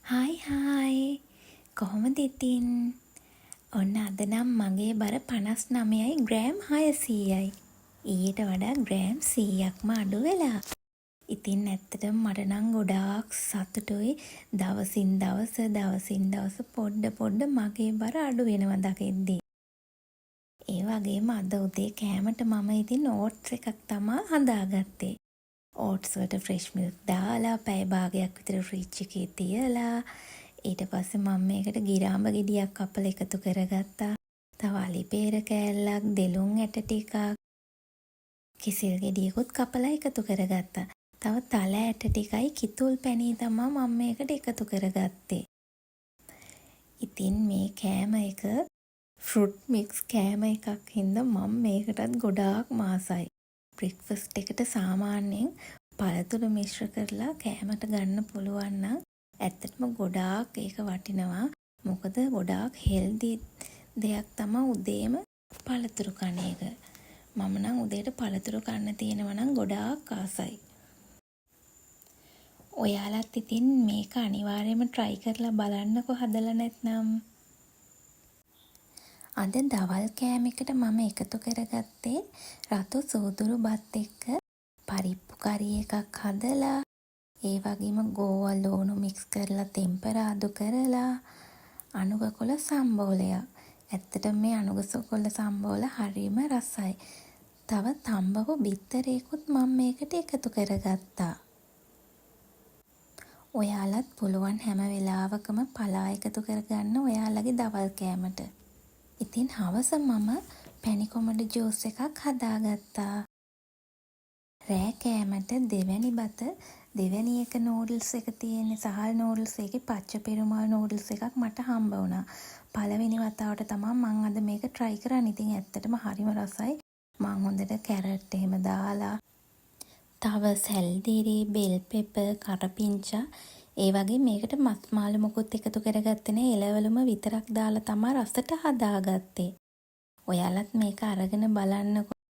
Hi කොහොමද ඉතින්? ඔන්න අද නම් මගේ බර 59යි ග්‍රෑම් 600යි. ඊට වඩා ග්‍රෑම් 100ක්ම අඩු වෙලා. ඉතින් ඇත්තටම මට නම් ගොඩාක් සතුටුයි. දවසින් දවස පොඩ මගේ බර අඩු වෙනවා දකිද්දි. ඒ වගේම අද උදේ කෑමට මම ඉතින් ඕට්ස් එකක් තමා හදාගත්තේ. ඕට්ස් වලට ෆ්‍රෙෂ් මිල්ක් දාලා පැය භාගයක් විතර ෆ්‍රිජ් එකේ තියලා ඊට පස්සේ මම මේකට ගිරාඹ ගෙඩියක් කපලා එකතු කරගත්තා. තව අලි පේර කෑල්ලක්, දෙලුන් ඇට ටිකක්, කිසිල් ගෙඩියකුත් කපලා එකතු කරගත්තා. තව තල ඇට ටිකයි කිතුල් පැණි තමයි මම මේකට එකතු කරගත්තේ. ඉතින් මේ කෑම එක ෆෘට් මික්ස් කෑම එකක් හින්දා මම මේකටත් ගොඩාක් මාසයි. බ්‍රෙක්ෆස්ට් එකට සාමාන්‍යයෙන් පළතුරු මිශ්‍ර කරලා කෑමට ගන්න පුළුවන් නම් ඇත්තටම ගොඩාක් ඒක වටිනවා. මොකද ගොඩාක් හෙල්දි දෙයක් තමයි උදේම පළතුරු කන එක. මම නම් උදේට පළතුරු කන්න තියෙනවා නම් ගොඩාක් ආසයි. ඔයාලත් ඉතින් මේක අනිවාර්යයෙන්ම try කරලා බලන්නකෝ හදලා නැත්නම්. අද දවල් කෑම එකට මම එකතු කරගත්තේ රතු සූදුරු බත් එක්ක පරිප්පු කරි එකක් හදලා ඒ වගේම ගෝවා ලෝණු මික්ස් කරලා තෙම්පරාදු කරලා අනුගකොළ සම්බෝලයක්. ඇත්තටම මේ අනුගකොළ සම්බෝල හරිම රසයි. තව තම්බපු බිත්තරේකුත් මම මේකට එකතු කරගත්තා. ඔයාලත් පුළුවන් හැම වෙලාවකම පලා එකතු කරගන්න ඔයාලගේ දවල් කෑමට. ඉතින් හවස මම පැණි කොමඩු ජූස් එකක් හදාගත්තා. රෑ කෑමට දෙවැනි බත දෙවැනි එක නූඩල්ස් එක තියෙන්නේ සහල් නූඩල්ස් එකේ පච්ච පෙරුමල් නූඩල්ස් එකක් මට හම්බ වුණා. පළවෙනි වතාවට තමයි මම අද මේක try කරන්නේ. ඉතින් ඇත්තටම හරිම රසයි. මම හොඳට කැරට් එහෙම දාලා තව සැල්දිරි, බෙල් පෙපර්, කරපිංචා ඒ වගේ මේකට මස් මාළු මොකුත් එකතු කරගත්තේ නෑ. එළවලුම විතරක් දාලා තමයි රසට හදාගත්තේ. ඔයාලත් මේක අරගෙන බලන්නකෝ.